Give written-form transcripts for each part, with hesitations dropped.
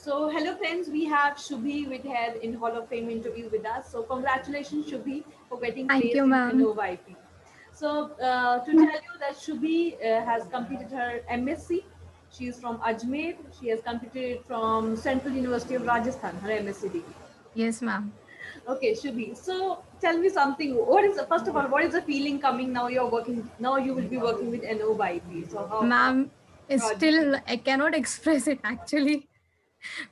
So, hello friends, we have Shubhi with her in Hall of Fame interview with us. So, congratulations, Shubhi, for getting Thank you, placed in ma'am. Innova IP. So, to tell you that Shubhi has completed her MSc. She is from Ajmer. She has completed from Central University of Rajasthan, her MSc degree. Yes, ma'am. Okay, Shubhi. So, tell me something. What is first of all, what is the feeling coming now? You're working now. You will be working with Innova IP. So, Ma'am, is how do you feel? still I cannot express it actually,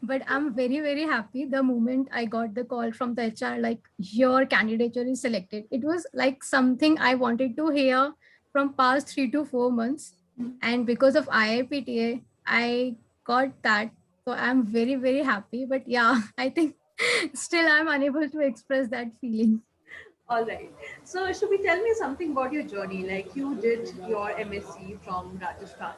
but I'm very very happy. The moment I got the call from the HR, like your candidature is selected, it was like something I wanted to hear from past 3 to 4 months, and because of IIPTA, I got that. So I'm very very happy. But yeah, I think still I'm unable to express that feeling. All right. So, Shubhi, tell me something about your journey. Like, you did your MSc from Rajasthan,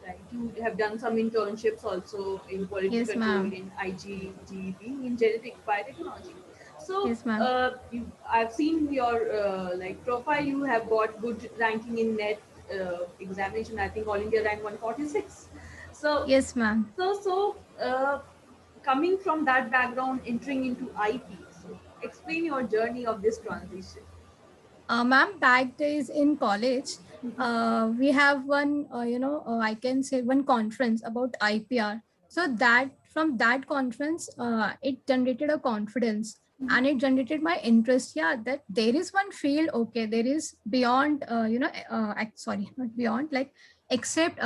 right? You have done some internships also in quality Yes, control, ma'am. in IGGB, in genetic biotechnology. So, Yes, ma'am. I've seen your like profile. You have got good ranking in net examination. I think All India rank 146. So, Yes, ma'am. so, coming from that background, entering into IP. So, explain your journey of this transition. Ma'am, back days in college, we have one, I can say one conference about IPR. So that from that conference, it generated a confidence and it generated my interest. Yeah, that there is one field. Okay, there is beyond, sorry, not beyond, like except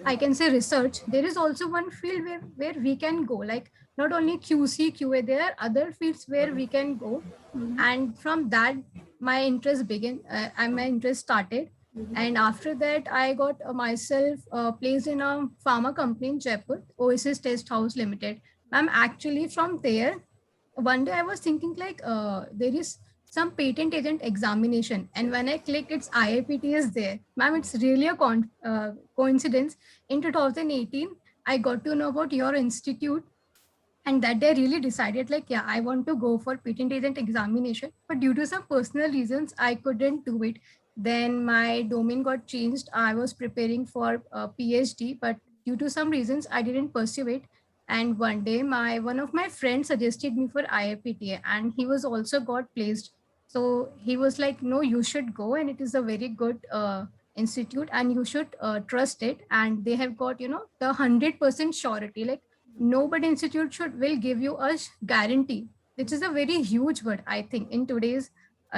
I can say research. There is also one field where we can go. Like not only QC, QA, there are other fields where we can go, and from that my interest began and my interest started. And after that I got myself placed in a pharma company in Jaipur, Oasis Test House Limited. I'm actually from there. One day I was thinking like there is some patent agent examination, and when I click it's IIPT is there. Ma'am, it's really a coincidence. In 2018 I got to know about your institute, and that day really decided like, yeah, I want to go for patent agent examination, but due to some personal reasons I couldn't do it. Then my domain got changed. I was preparing for a PhD, but due to some reasons I didn't pursue it. And one day my one of my friends suggested me for IIPTA, and he was also got placed. So he was like, no, you should go, and it is a very good institute, and you should trust it, and they have got the 100% surety. Like nobody institute should will give you a guarantee, which is a very huge word I think in today's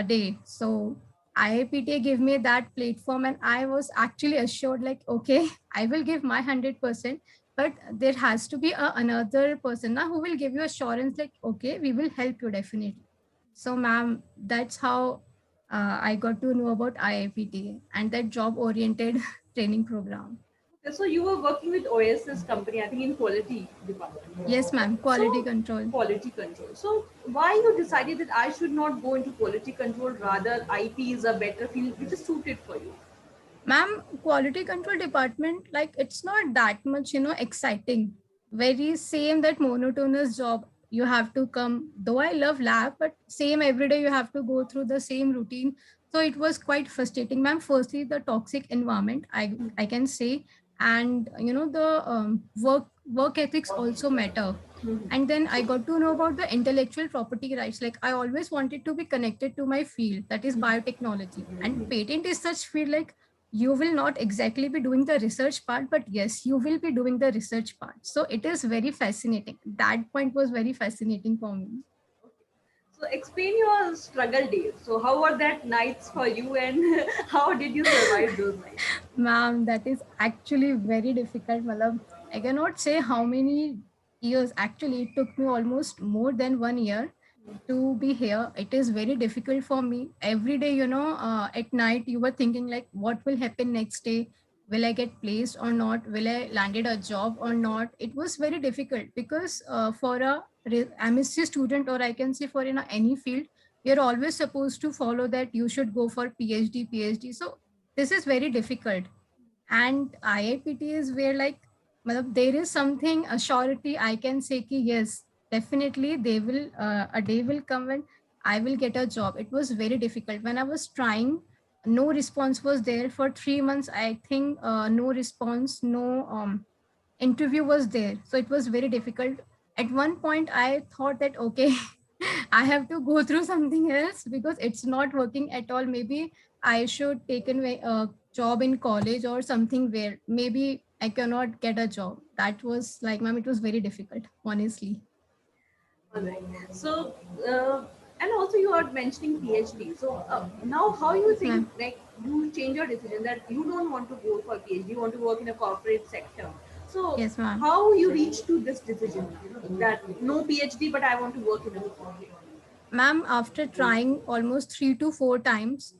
day. So IIPTA gave me that platform, and I was actually assured like, okay, I will give my 100%, but there has to be another person now who will give you assurance like, okay, we will help you definitely. So ma'am, that's how I got to know about IIPTA and that job oriented training program. Okay, so you were working with OSS company, I think in quality department. Yes ma'am, quality So control. quality control. So why you decided that I should not go into quality control, rather IP is a better field which is suited for you? Ma'am, quality control department, like it's not that much, exciting. Very same that monotonous job. You have to come, though I love lab, but same every day you have to go through the same routine. So it was quite frustrating, ma'am. Firstly, the toxic environment, I can say, and the work ethics also matter. And then I got to know about the intellectual property rights. Like I always wanted to be connected to my field, that is biotechnology. And patent is such field like you will not exactly be doing the research part, but yes, you will be doing the research part. So it is very fascinating. That point was very fascinating for me. So explain your struggle days. So how were that nights for you, and how did you survive those nights? Ma'am, that is actually very difficult. Malab. I cannot say how many years. Actually, it took me almost more than 1 year to be here. It is very difficult for me. Every day, at night, you were thinking like, what will happen next day? Will I get placed or not? Will I landed a job or not? It was very difficult because for a MSc student, or I can say for any field, you're always supposed to follow that you should go for PhD, PhD. So this is very difficult. And IIPT is where like there is something a surety I can say ki yes, definitely they will a day will come when I will get a job. It was very difficult when I was trying. No response was there for 3 months. I think no response, no interview was there, so it was very difficult. At one point I thought that okay, I have to go through something else because it's not working at all. Maybe I should take a job in college or something where maybe I cannot get a job. That was like, ma'am, it was very difficult, honestly. All right. So, and also you are mentioning PhD. So now, how you Yes, think ma'am. like you change your decision that you don't want to go for PhD, you want to work in a corporate sector. So, Yes, ma'am. how you reach to this decision that no PhD, but I want to work in a corporate? Ma'am, after trying almost 3 to 4 times,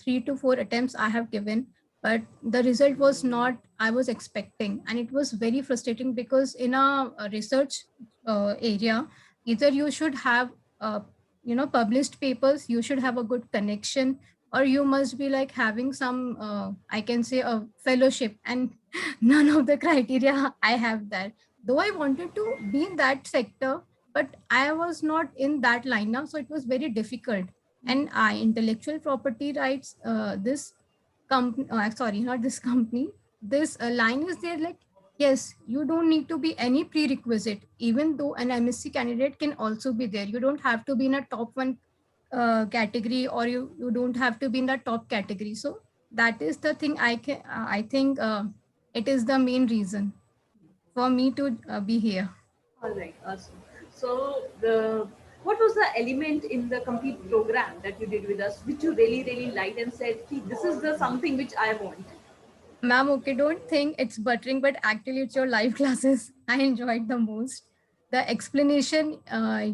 3 to 4 attempts I have given, but the result was not I was expecting, and it was very frustrating because in a research area, either you should have published papers, you should have a good connection, or you must be like having some I can say a fellowship, and none of the criteria I have that. Though I wanted to be in that sector, but I was not in that line now, so it was very difficult. And I intellectual property rights, this company, sorry, not this company, this line is there like, yes, you don't need to be any prerequisite, even though an MSc candidate can also be there. You don't have to be in a top one category, or you don't have to be in the top category. So that is the thing I think it is the main reason for me to be here. All right, awesome. So, the what was the element in the complete program that you did with us, which you really, really liked and said, "See, this is the something which I want." Ma'am, okay, don't think it's buttering, but actually it's your live classes I enjoyed the most. The explanation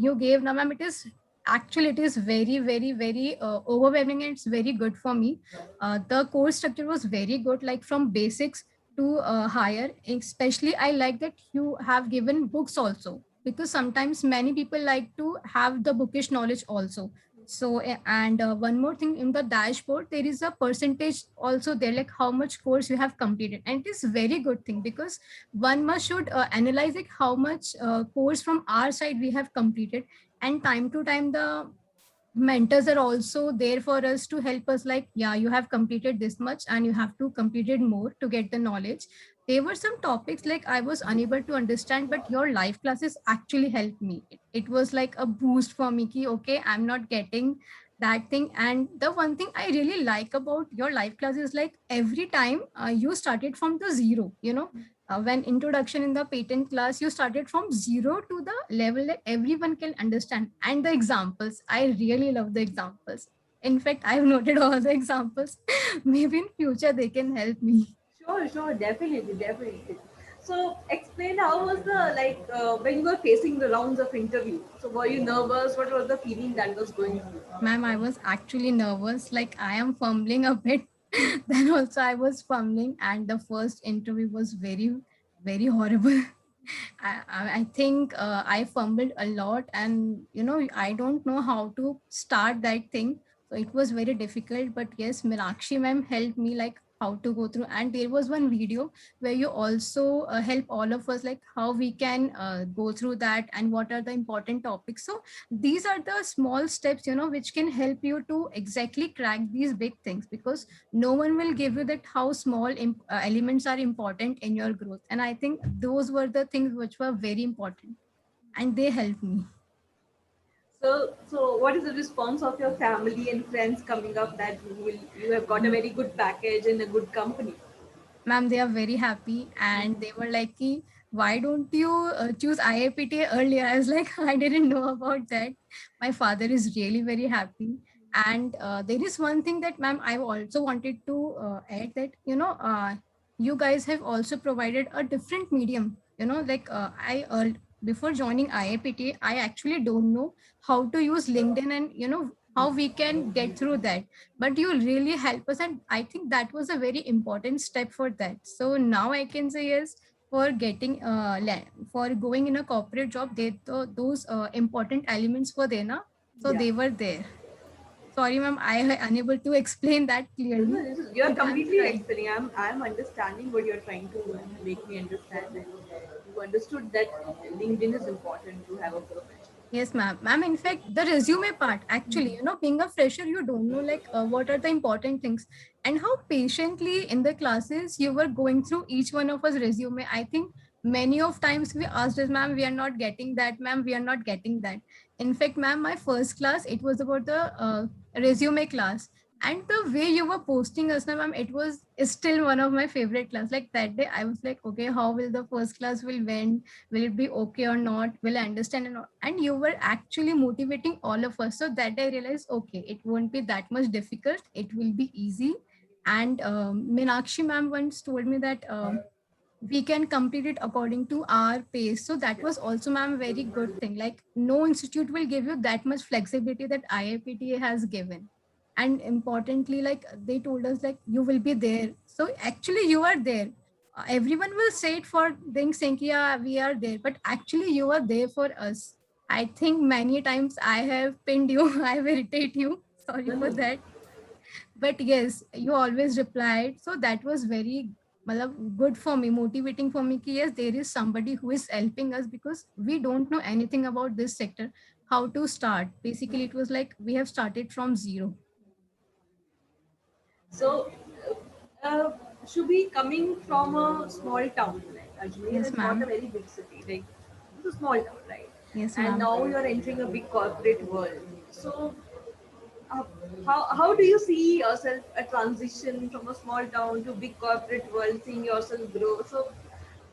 you gave, now, ma'am, it is very, very, very overwhelming, and it's very good for me. The course structure was very good, like from basics to higher. Especially, I like that you have given books also, because sometimes many people like to have the bookish knowledge also. So and one more thing, in the dashboard there is a percentage also there, like how much course you have completed, and it is very good thing because one must should analyze like how much course from our side we have completed. And time to time the mentors are also there for us to help us, like, yeah, you have completed this much and you have to complete it more to get the knowledge. There were some topics like I was unable to understand, but your live classes actually helped me. It was like a boost for me ki, okay, I'm not getting that thing. And the one thing I really like about your live classes, like every time you started from the zero, when introduction in the patent class, you started from zero to the level that everyone can understand. And the examples, I really love the examples. In fact, I've noted all the examples. Maybe in future they can help me. Sure, sure, definitely, definitely. So, explain how was the when you were facing the rounds of interview. So, were you nervous? What was the feeling that was going through? Ma'am, I was actually nervous, like I am fumbling a bit. Then also I was fumbling, and the first interview was very, very horrible. I think I fumbled a lot, and I don't know how to start that thing. So it was very difficult. But yes, Mirakshi ma'am helped me like how to go through. And there was one video where you also help all of us like how we can go through that and what are the important topics. So these are the small steps, which can help you to exactly crack these big things, because no one will give you that how small elements are important in your growth. And I think those were the things which were very important, and they helped me. So, what is the response of your family and friends coming up that you have got a very good package and a good company? Ma'am, they are very happy, and they were like, "Ki, why don't you choose IIPT earlier?" I was like, I didn't know about that. My father is really very happy. And there is one thing that, ma'am, I also wanted to add that, you guys have also provided a different medium. Like before joining IIPT, I actually don't know how to use LinkedIn, and, how we can get through that, but you really help us. And I think that was a very important step for that. So now I can say yes, for getting for going in a corporate job, those important elements were there now, so Yeah. they were there. Sorry ma'am, I am unable to explain that No, no, clearly, you're but I'm completely trying. explaining. I'm understanding what you're trying to make me understand. And you understood that LinkedIn is important to have a profession. Yes, ma'am. Ma'am, in fact, the resume part, actually, being a fresher, you don't know like what are the important things, and how patiently in the classes you were going through each one of us resume. I think many of times we asked us, ma'am, we are not getting that, ma'am, we are not getting that. In fact, ma'am, my first class, it was about the resume class. And the way you were posting us, na, ma'am, it was still one of my favorite class. Like that day, I was like, okay, how will the first class will went? Will it be okay or not? Will I understand or not? And you were actually motivating all of us. So that day I realized, okay, it won't be that much difficult. It will be easy. And Meenakshi ma'am once told me that we can complete it according to our pace. So that was also, ma'am, very good thing. Like no institute will give you that much flexibility that IIPTA has given. And importantly, like they told us, like you will be there. So actually, you are there. Everyone will say it for saying, yeah, we are there, but actually, you are there for us. I think many times I have pinned you, I have irritated you. Sorry No, for no. that, but yes, you always replied, so that was very good for me, motivating for me ki yes, there is somebody who is helping us, because we don't know anything about this sector, how to start. Basically it was like we have started from zero. So, should be coming from a small town. Like Ajmer Yes, is not a ma'am. very big city. Like it's a small town, right? Yes, And ma'am. now you are entering a big corporate world. So, uh, how do you see yourself a transition from a small town to big corporate world, seeing yourself grow? So,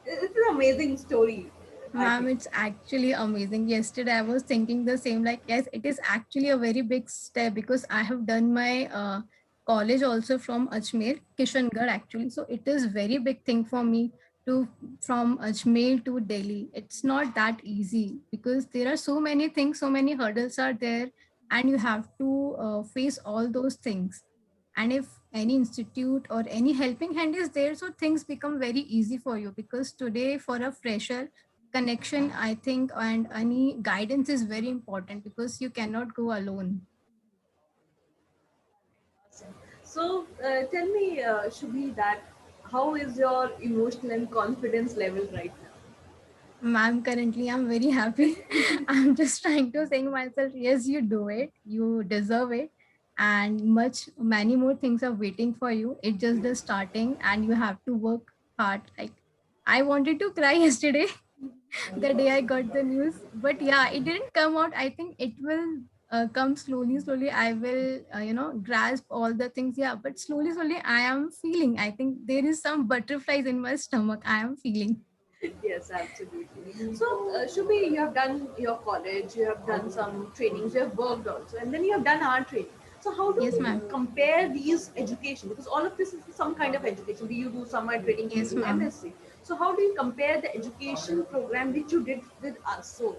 it's an amazing story, I Ma'am, think. it's actually amazing. Yesterday I was thinking the same, like yes, it is actually a very big step, because I have done my college also from Ajmer, Kishangarh actually. So it is very big thing for me to from Ajmer to Delhi. It's not that easy, because there are so many things, so many hurdles are there, and you have to face all those things. And if any institute or any helping hand is there, so things become very easy for you, because today for a fresher, connection, I think, and any guidance is very important, because you cannot go alone. So, tell me, Shubhi, that how is your emotional and confidence level right now? Ma'am, currently I'm very happy. I'm just trying to saying myself, yes, you do it, you deserve it, and many more things are waiting for you. It's just the starting, and you have to work hard. Like I wanted to cry yesterday the day I got the news. But yeah, it didn't come out. I think it will come slowly, slowly. I will, grasp all the things. Yeah, but slowly, slowly, I am feeling. I think there is some butterflies in my stomach. I am feeling. Yes, absolutely. So, Shubhi, you have done your college, you have done some trainings, you have worked also, and then you have done art training. So, how do Yes, we ma'am. compare these education? Because all of this is some kind of education. You do summer training, you Yes, do ma'am. MSc. So, how do you compare the education program which you did with us? So,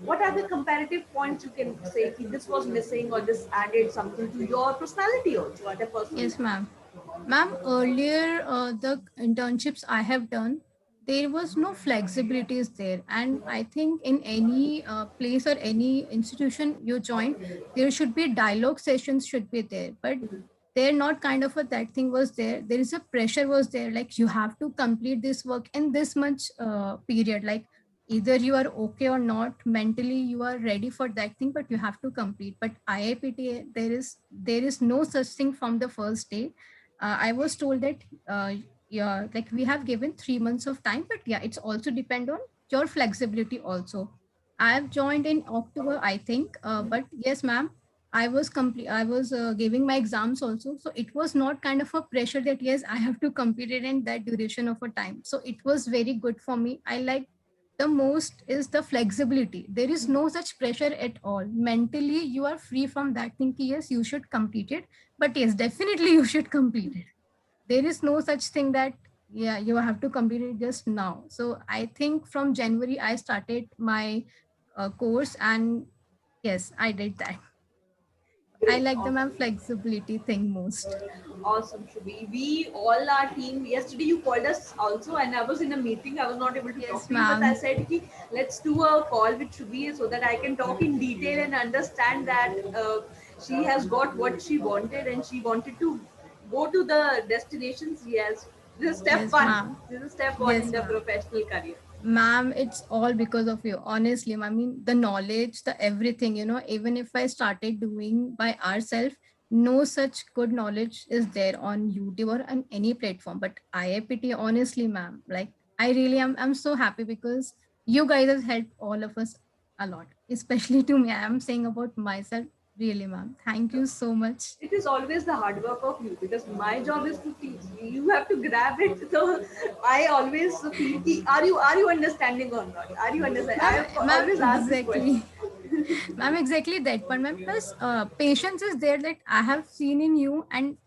what are the comparative points you can say ki this was missing or this added something to your personality also, other Yes, personality? ma'am. Ma'am, earlier the internships I have done, there was no flexibilities there. And I think in any place or any institution you join, there should be dialogue sessions should be there. But there not kind of a that thing was there. There is a pressure was there. Like you have to complete this work in this much period. Like either you are okay or not, mentally you are ready for that thing, but you have to complete. But IIPTA, there is no such thing from the first day. I was told that yeah, like we have given 3 months of time, but yeah, it's also depend on your flexibility also. I have joined in October, I think, but yes, ma'am, I was complete. I was giving my exams also, so it was not kind of a pressure that yes, I have to complete it in that duration of a time. So it was very good for me. I like the most is the flexibility. There is no such pressure at all. Mentally, you are free from that thing. Ki, yes, you should complete it, but yes, definitely you should complete it. There is no such thing that yeah, you have to complete it just now. So I think from January I started my course, and yes, I did that. I Great, like the awesome. ma'am flexibility thing most. Awesome, Shubhi. We all our team. Yesterday you called us also, and I was in a meeting. I was not able to talk Yes, to you, but I ma'am. said, ki, let's do a call with Shubhi so that I can talk in detail and understand that she has got what she wanted and she wanted to go to the destinations. Yes, this is step Yes, one. ma'am. This is step one in Yes, the ma'am. professional career. Ma'am, it's all because of you. Honestly, I mean, the knowledge, the everything, even if I started doing by ourselves, no such good knowledge is there on YouTube or on any platform. But IIPT, honestly, ma'am, like I really am. I'm so happy because you guys have helped all of us a lot, especially to me. I am saying about myself, really, ma'am. Thank you so much. It is always the hard work of you because my job is to teach. You have to grab it. So I always feel, are you understanding or not? Are you understanding? I Ma'am, have ma'am, always asked this question. exactly. Ma'am, exactly that point, ma'am. Plus, patience is there that I have seen in you, and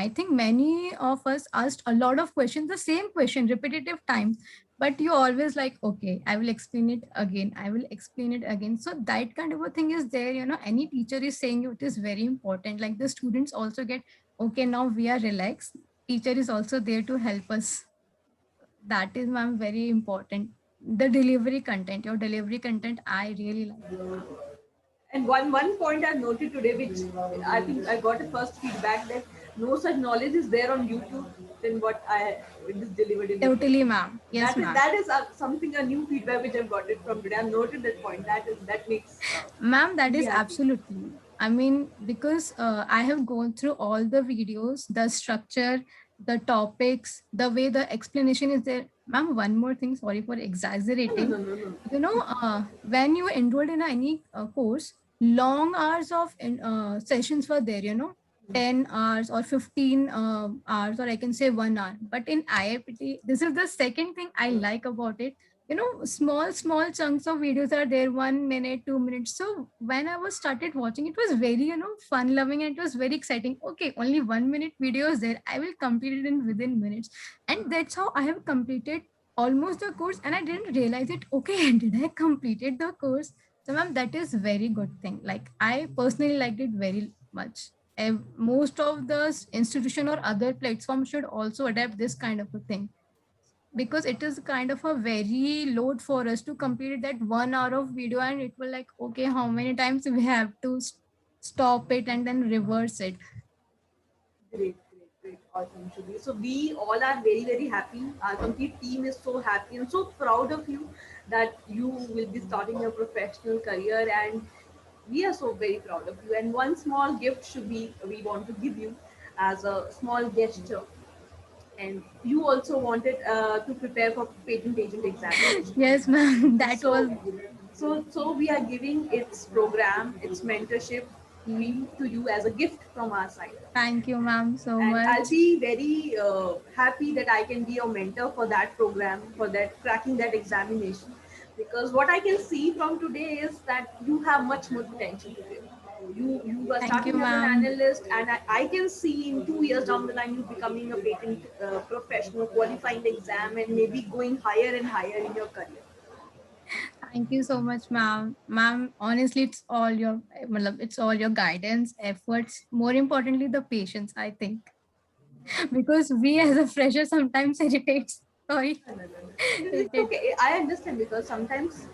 I think many of us asked a lot of questions, the same question, repetitive times, but you always like, okay, I will explain it again. I will explain it again. So that kind of a thing is there. Any teacher is saying it is very important. Like the students also get, okay, now we are relaxed. Teacher is also there to help us. That is, ma'am, very important. The delivery content, your delivery content, I really like it, ma'am. And one point I've noted today, which I think I got a first feedback that no such knowledge is there on YouTube than what I it is delivered in the Totally, class. ma'am. Yes, ma'am. That is something, a new feedback which I've got it from today. I've noted that point. That makes Ma'am, that me is happy. absolutely. I mean, because I have gone through all the videos, the structure, the topics, the way the explanation is there. Ma'am, one more thing, sorry for No, no, exaggerating. no, no, no. When you enrolled in any course, long hours of sessions were there, 10 hours or 15 hours, or I can say 1 hour. But in IIPT, this is the second thing I like about it. Small chunks of videos are there, 1 minute, 2 minutes. So when I was started watching, it was very, fun loving, and it was very exciting. Okay, only 1 minute video is there. I will complete it in within minutes. And that's how I have completed almost the course, and I didn't realize it. Okay, did I completed the course? So ma'am, that is very good thing. Like I personally liked it very much. Most of the institution or other platforms should also adapt this kind of a thing, because it is kind of a very load for us to complete that 1 hour of video, and it will like, okay, how many times we have to stop it and then reverse it. Great, great, great. Awesome, Shubhi. So we all are very, very happy. Our complete team is so happy and so proud of you that you will be starting your professional career, and we are so very proud of you. And one small gift, Shubhi, we want to give you as a small gesture. And you also wanted to prepare for patent agent examination. Yes, ma'am. That So, was. so we are giving its program, its mentorship to you as a gift from our side. Thank you, ma'am, so And I'll much. be very happy that I can be your mentor for that program, for that cracking that examination, because what I can see from today is that you have much more potential to give. You are Thank you, starting as an ma'am. analyst, and I can see in 2 years down the line you becoming a patent professional, qualifying the exam, and maybe going higher and higher in your career. Thank you so much, ma'am. Ma'am, honestly, it's all your guidance, efforts, more importantly, the patience, I think. Because we as a fresher sometimes irritates. Sorry. No, no, no, no. It's Irritate. okay. I understand because sometimes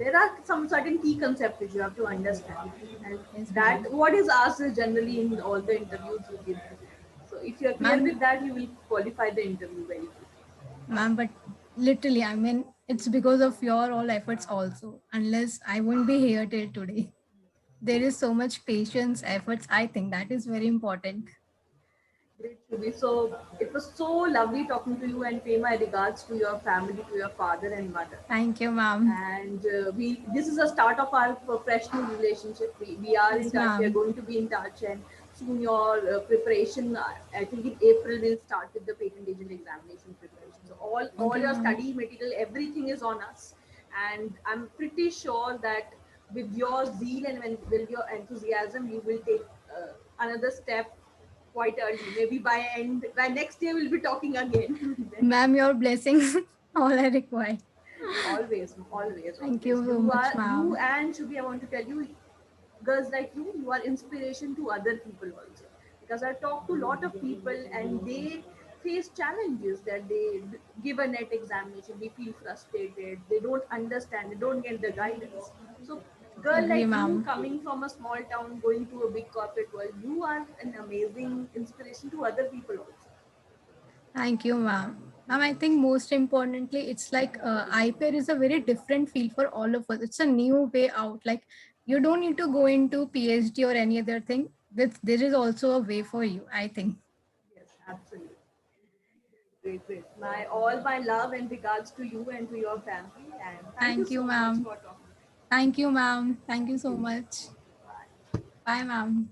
there are some certain key concepts which you have to understand, and Yes, that ma'am. what is asked is generally in all the interviews you give. So if you are clear Ma'am, with that, you will qualify the interview very quickly. ma'am, but literally, I mean, it's because of your all efforts also. Unless I wouldn't be here till today. There is so much patience, efforts. I think that is very important. Great, Shubhi. So it was so lovely talking to you, and pay my regards to your family, to your father and mother. Thank you, ma'am. And we this is a start of our professional relationship. We are in Yes, touch, we are ma'am. going to be in touch, and soon your preparation, I think in April will start with the patent agent examination preparation. So all Okay, your ma'am. study material, everything is on us, and I'm pretty sure that with your zeal and with your enthusiasm you will take another step quite early. Maybe by next year we'll be talking again. Ma'am, your blessings, all I require. Always, always, Thank always. you so You much, are you ma'am. and Shubhi, I want to tell you, girls like you are inspiration to other people also. Because I talk to a lot of people and they face challenges that they give a net examination, they feel frustrated, they don't understand, they don't get the guidance. So girl Agree, like you ma'am. coming from a small town going to a big corporate world, you are an amazing inspiration to other people also. Thank you, ma'am. Ma'am, I think most importantly, it's like IPR is a very different field for all of us. It's a new way out. Like you don't need to go into PhD or any other thing. There is also a way for you, I think. Yes, absolutely. great, great. My all my love and regards to you and to your family. And thank you Thank you, so much ma'am. for talking. Thank you, ma'am. Thank you Thank so you. much. Bye. Bye, ma'am.